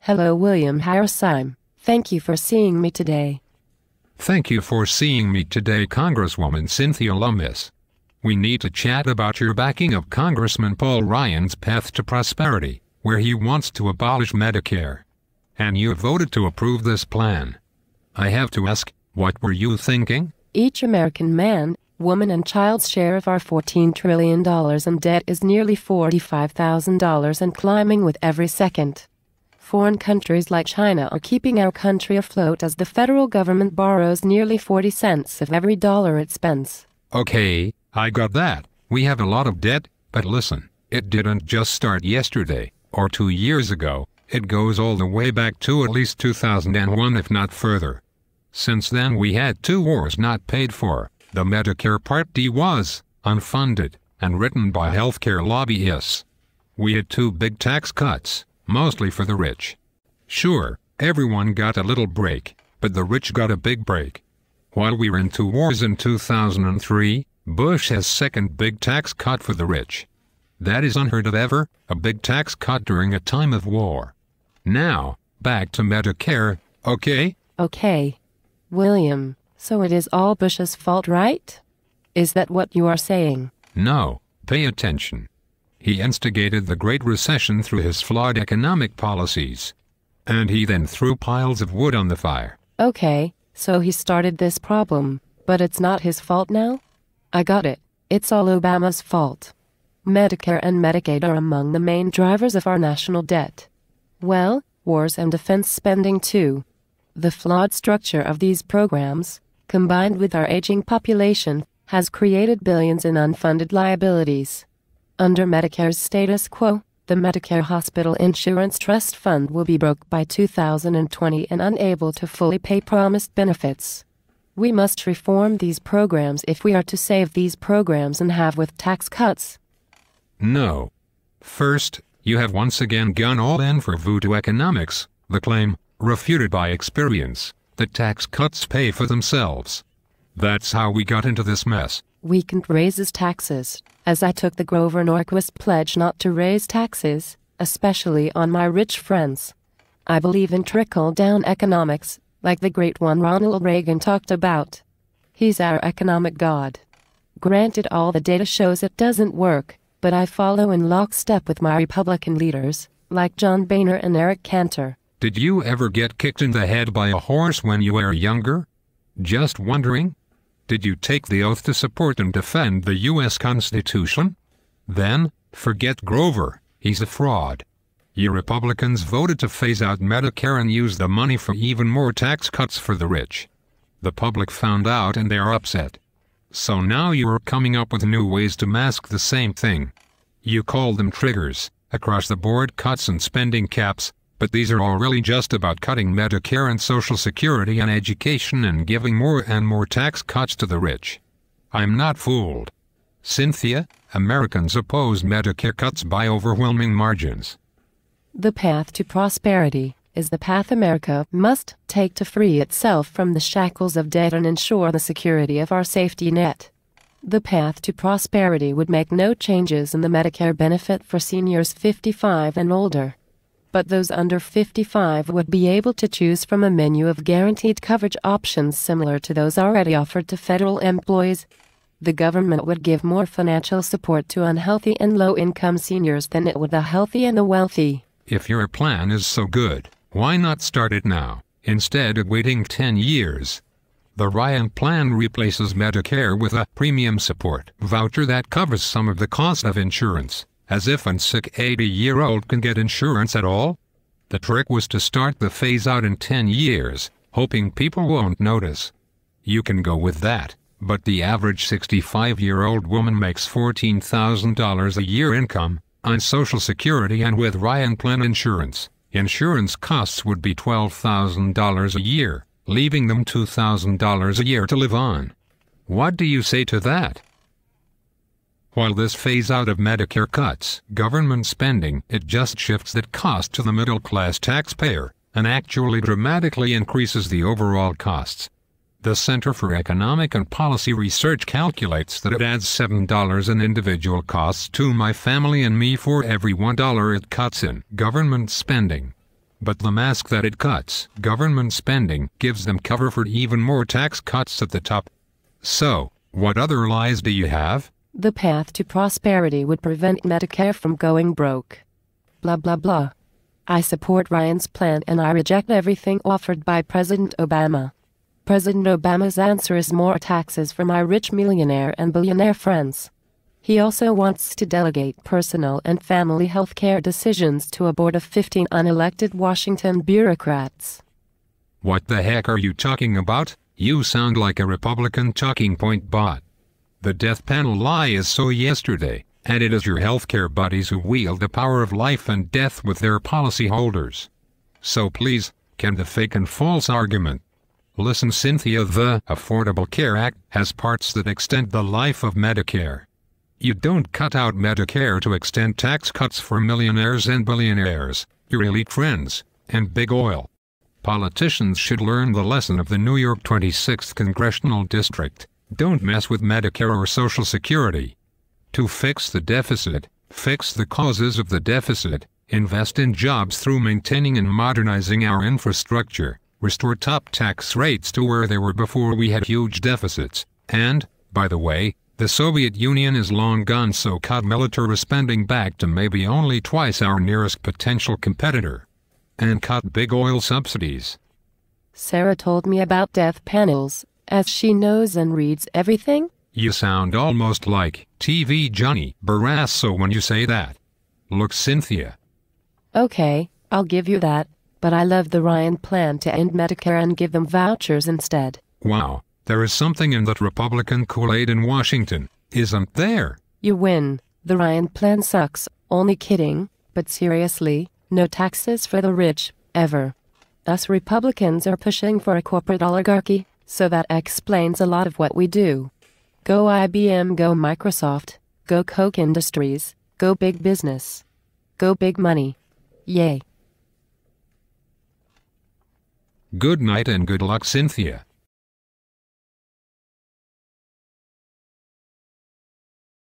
Hello, William Harrisheim. Thank you for seeing me today. Thank you for seeing me today, Congresswoman Cynthia Lummis. We need to chat about your backing of Congressman Paul Ryan's path to prosperity, where he wants to abolish Medicare. And you voted to approve this plan. I have to ask, what were you thinking? Each American man, woman and child's share of our $14 trillion in debt is nearly $45,000 and climbing with every second. Foreign countries like China are keeping our country afloat as the federal government borrows nearly 40 cents of every dollar it spends. Okay, I got that. We have a lot of debt, but listen, it didn't just start yesterday, or 2 years ago. It goes all the way back to at least 2001, if not further. Since then we had 2 wars not paid for. The Medicare Part D was unfunded and written by healthcare lobbyists. We had 2 big tax cuts, mostly for the rich. Sure, everyone got a little break, but the rich got a big break. While we were in 2 wars in 2003, Bush has second big tax cut for the rich. That is unheard of ever, a big tax cut during a time of war. Now, back to Medicare, okay? Okay. William, so it is all Bush's fault, right? Is that what you are saying? No, pay attention. He instigated the Great Recession through his flawed economic policies. And he then threw piles of wood on the fire. Okay, so he started this problem, but it's not his fault now? I got it. It's all Obama's fault. Medicare and Medicaid are among the main drivers of our national debt. Well, wars and defense spending too. The flawed structure of these programs, combined with our aging population, has created billions in unfunded liabilities. Under Medicare's status quo, the Medicare Hospital Insurance Trust Fund will be broke by 2020 and unable to fully pay promised benefits. We must reform these programs if we are to save these programs and have with tax cuts. No. First, you have once again gone all in for voodoo economics, the claim, refuted by experience, that tax cuts pay for themselves. That's how we got into this mess. We can't raise taxes, as I took the Grover Norquist pledge not to raise taxes, especially on my rich friends. I believe in trickle-down economics, like the great one Ronald Reagan talked about. He's our economic god. Granted, all the data shows it doesn't work, but I follow in lockstep with my Republican leaders, like John Boehner and Eric Cantor. Did you ever get kicked in the head by a horse when you were younger? Just wondering? Did you take the oath to support and defend the U.S. Constitution? Then, forget Grover, he's a fraud. You Republicans voted to phase out Medicare and use the money for even more tax cuts for the rich. The public found out and they are upset. So now you are coming up with new ways to mask the same thing. You call them triggers, across-the-board cuts and spending caps, but these are all really just about cutting Medicare and Social Security and education and giving more and more tax cuts to the rich. I'm not fooled. Cynthia, Americans oppose Medicare cuts by overwhelming margins. The path to prosperity is the path America must take to free itself from the shackles of debt and ensure the security of our safety net. The path to prosperity would make no changes in the Medicare benefit for seniors 55 and older. But those under 55 would be able to choose from a menu of guaranteed coverage options similar to those already offered to federal employees. The government would give more financial support to unhealthy and low-income seniors than it would the healthy and the wealthy. If your plan is so good, why not start it now, instead of waiting 10 years? The Ryan plan replaces Medicare with a premium support voucher that covers some of the cost of insurance. As if a sick 80-year-old can get insurance at all? The trick was to start the phase-out in 10 years, hoping people won't notice. You can go with that, but the average 65-year-old woman makes $14,000 a year income, on Social Security and with Ryan plan insurance. Insurance costs would be $12,000 a year, leaving them $2,000 a year to live on. What do you say to that? While this phase-out of Medicare cuts government spending, it just shifts that cost to the middle-class taxpayer and actually dramatically increases the overall costs. The Center for Economic and Policy Research calculates that it adds $7 in individual costs to my family and me for every $1 it cuts in government spending. But the mask that it cuts, government spending, gives them cover for even more tax cuts at the top. So, what other lies do you have? The path to prosperity would prevent Medicare from going broke. Blah blah blah. I support Ryan's plan and I reject everything offered by President Obama. President Obama's answer is more taxes for my rich millionaire and billionaire friends. He also wants to delegate personal and family health care decisions to a board of 15 unelected Washington bureaucrats. What the heck are you talking about? You sound like a Republican talking point bot. The death panel lie is so yesterday, and it is your healthcare buddies who wield the power of life and death with their policy holders. So please, can the fake and false argument? Listen, Cynthia, the Affordable Care Act has parts that extend the life of Medicare. You don't cut out Medicare to extend tax cuts for millionaires and billionaires, your elite friends, and big oil. Politicians should learn the lesson of the New York 26th Congressional District. Don't mess with Medicare or Social Security. To fix the deficit, fix the causes of the deficit, invest in jobs through maintaining and modernizing our infrastructure, restore top tax rates to where they were before we had huge deficits, and, by the way, the Soviet Union is long gone, so cut military spending back to maybe only twice our nearest potential competitor. And cut big oil subsidies. Sarah told me about death panels, as she knows and reads everything. You sound almost like TV Johnny Barrasso when you say that. Look, Cynthia. Okay, I'll give you that, but I love the Ryan plan to end Medicare and give them vouchers instead. Wow, there is something in that Republican Kool-Aid in Washington, isn't there? You win. The Ryan plan sucks. Only kidding, but seriously, no taxes for the rich, ever. Us Republicans are pushing for a corporate oligarchy, so that explains a lot of what we do. Go IBM, go Microsoft, go Koch Industries, go big business. Go big money. Yay. Good night and good luck, Cynthia.